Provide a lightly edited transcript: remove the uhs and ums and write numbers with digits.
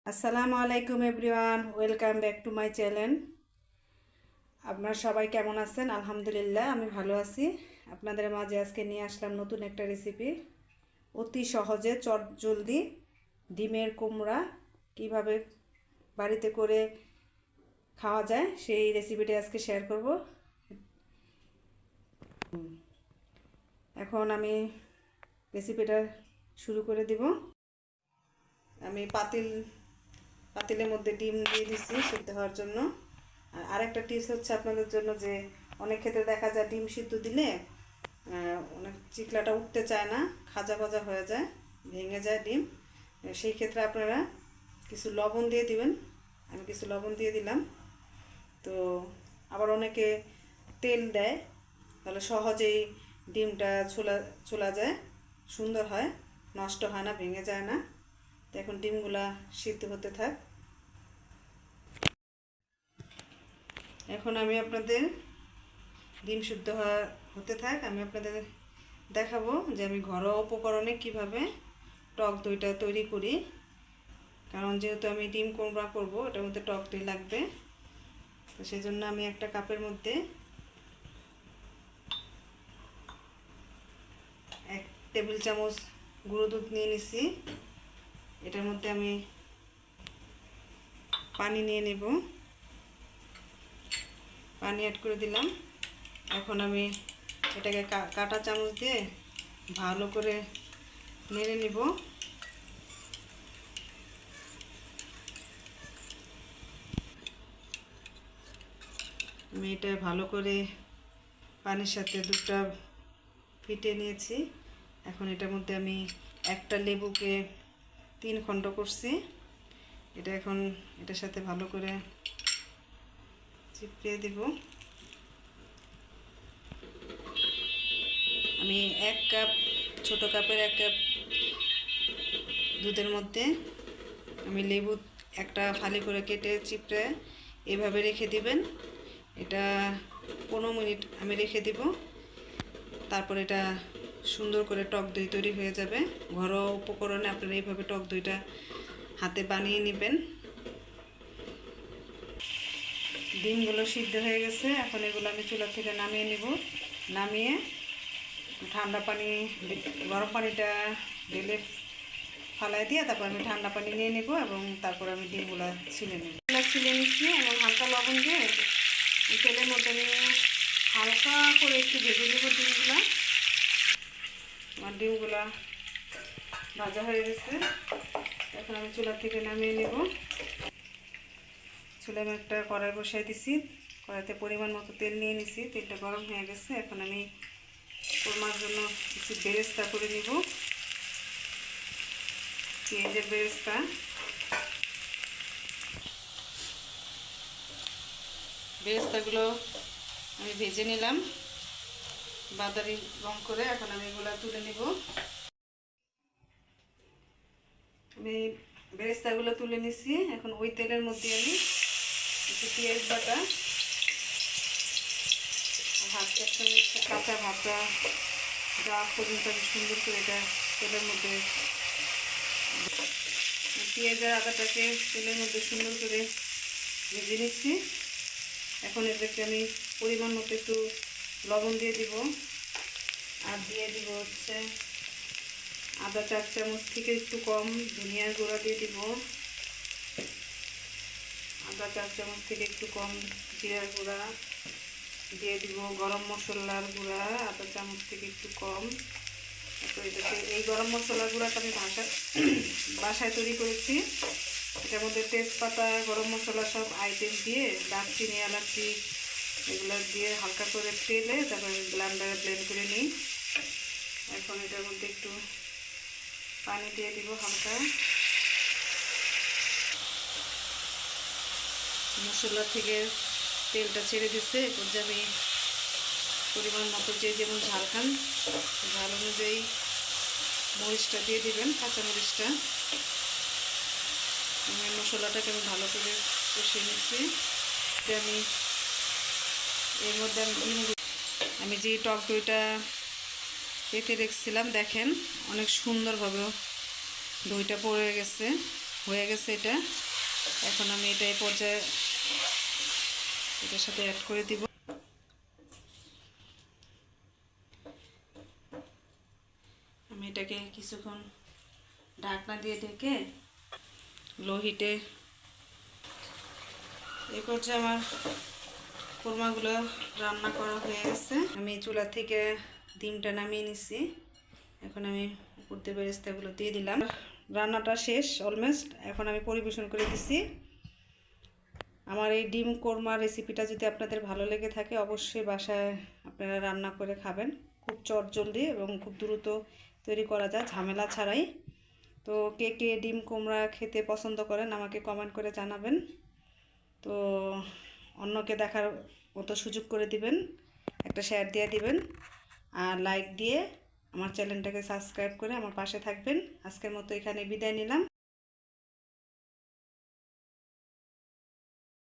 আসসালামু আলাইকুম everyone, welcome back to my channel. আপনারা সবাই কেমন আছেন? আলহামদুলিল্লাহ, আমি ভালো আছি। আপনাদের মাঝে আজকে নিয়ে আসলাম নতুন একটা রেসিপি। অতি সহজে চটজলদি ডিমের কুমড়া কিভাবে বাড়িতে করে খাওয়া যায় সেই রেসিপিটি আজকে শেয়ার করব। এখন আমি রেসিপিটা শুরু করে দিব। আমি পাতিলের মধ্যে ডিম দিয়ে দিচ্ছি সিদ্ধ হওয়ার জন্য। আর আরেকটা টিপস হচ্ছে আপনাদের জন্য, যে অনেক ক্ষেত্রে দেখা যায় ডিম সিদ্ধ দিলে অনেক চিকলাটা উঠতে চায় না, খাজা ভাজা হয়ে যায়, ভেঙে যায় ডিম। সেই ক্ষেত্রে আপনারা কিছু লবণ দিয়ে দিবেন। আমি কিছু লবণ দিয়ে দিলাম। তো আবার অনেকে তেল দেয়, তাহলে সহজেই ডিমটা ছোলা যায়, সুন্দর হয়, নষ্ট হয় না, ভেঙে যায় না। তো এখন ডিমগুলা সিদ্ধ হতে থাক। এখন আমি আপনাদের ডিম সিদ্ধ হতে থাক, আমি আপনাদের দেখাবো যে আমি ঘরোয়া উপকরণে কিভাবে টক দইটা তৈরি করি। কারণ যেহেতু আমি ডিম কুমড়া করব, এটার মধ্যে টক দই লাগবে। তো সেই জন্য আমি একটা কাপের মধ্যে 1 টেবিল চামচ গুঁড়ো দুধ নিয়ে নিছি। এটার মধ্যে আমি পানি নিয়ে নেব, পানি অ্যাড করে দিলাম। এখন আমি এটাকে কাঁটা চামচ দিয়ে ভালো করে নেড়ে নিব। আমি এটা ভালো করে পানির সাথে দুধটা ফিটে নিয়েছি। এখন এটার মধ্যে আমি একটা লেবুকে 3 খণ্ড করছি। এটা এখন এটার সাথে ভালো করে চিপড়িয়ে দেব। আমি 1 কাপ, ছোটো কাপের 1 কাপ দুধের মধ্যে আমি লেবু একটা ফালি করে কেটে চিপড়ে এভাবে রেখে দিবেন। এটা 15 মিনিট আমি রেখে দিব। তারপর এটা সুন্দর করে টক দই তৈরি হয়ে যাবে। ঘরোয়া উপকরণে আপনারা এইভাবে টক দইটা হাতে বানিয়ে নেবেন। ডিমগুলো সিদ্ধ হয়ে গেছে, এখন এগুলো আমি চুলা থেকে নামিয়ে নিব। নামিয়ে ঠান্ডা পানি, গরম পানিটা ঢেলে ফালাই দিয়ে তারপর আমি ঠান্ডা পানি নিয়ে নেব এবং তারপর আমি ডিমগুলো ছিলে নেব। ছিলে নিচ্ছি এবং হালকা লবণ দিয়ে তেলের মধ্যে আমি হালকা করে একটু ভেজে নেব ডিমগুলো। আমার ডিমগুলা ভাজা হয়ে গেছে, এখন আমি চুলা থেকে নামিয়ে নেব। চুলায় আমি একটা কড়াই বসাই দিছি, কড়াইতে পরিমাণ মতো তেল নিয়ে নিছি, তেলটা গরম হয়ে গেছে। এখন আমি কোরমার জন্য কিছু বেরেস্তা করে নিব, পেঁয়াজের বেরেস্তা। বেরেস্তাগুলো আমি ভেজে নিলাম বাদামি রং করে। এখন আমি এগুলো তুলে নিব। আমি বেরেস্তাগুলো তুলে নিছি। এখন ওই তেলের মধ্যে আমি একটু পেঁয়াজ বাটা, কাঁচা ভাতটা দেওয়া পর্যন্ত আমি সুন্দর করে এটা তেলের মধ্যে, পেঁয়াজ আর আদাটাকে তেলের মধ্যে সুন্দর করে ভেজে নিচ্ছি। এখন এটাকে আমি পরিমাণ মতো একটু লবণ দিয়ে দিব, আর দিয়ে দিব হচ্ছে আদা 4 চামচ থেকে একটু কম ধনিয়ার গুঁড়া দিয়ে দিব, আদা 4 চামচ থেকে একটু কম জিরার গুঁড়া দিয়ে দিব, গরম মশলার গুঁড়া আধা চামচ থেকে একটু কম। তারপর এটাকে, এই গরম মশলার গুঁড়াটা আমি বাসায় তৈরি করেছি। এটার মধ্যে তেজপাতা, গরম মশলা সব আইটেম দিয়ে, দারচিনি, এলাচি এগুলো দিয়ে হালকা করে তেলে তারপর ব্লেন্ডারে ব্লেন্ড করে নিই। এখন এটার মধ্যে একটু পানি দিয়ে দিব হালকা। মশলা থেকে তেলটা ছেড়ে দিচ্ছে। এরপর যে আমি পরিমাণ মতো যে যেমন ঝাল খান, ঝাল অনুযায়ী মরিচটা দিয়ে দিবেন, কাঁচা মরিচটা। মশলাটাকে আমি ভালো করে কষিয়ে নিচ্ছি। আমি এর মধ্যে আমি যে টক দইটা পেতে রেখেছিলাম, দেখেন অনেক সুন্দরভাবে দইটা পড়ে গেছে, হয়ে গেছে এটা। এখন আমি এটা এই পর্যায়ে এটার সাথে অ্যাড করে দিব। আমি এটাকে কিছুক্ষণ ঢাকনা দিয়ে ঢেকে লো হিটে, এই পর্যায়ে আমার কোরমাগুলো রান্না করা হয়ে গেছে। আমি চুলা থেকে ডিমটা নামিয়ে নিছি। এখন আমি উপর দিয়ে বেরেস্তাগুলো দিয়ে দিলাম। রান্নাটা শেষ অলমোস্ট। এখন আমি পরিবেশন করে দিছি। আমার এই ডিম কোরমা রেসিপিটা যদি আপনাদের ভালো লেগে থাকে অবশ্যই বাসায় আপনারা রান্না করে খাবেন। খুব চটজলদি এবং খুব দ্রুত তৈরি করা যায়, ঝামেলা ছাড়াই। তো কে কে ডিম কুমড়া খেতে পছন্দ করেন আমাকে কমেন্ট করে জানাবেন। তো অন্যকে দেখার মতো সুযোগ করে দিবেন, একটা শেয়ার দিয়ে দিবেন, আর লাইক দিয়ে আমার চ্যানেলটাকে সাবস্ক্রাইব করে আমার পাশে থাকবেন। আজকের মতো এখানে বিদায় নিলাম।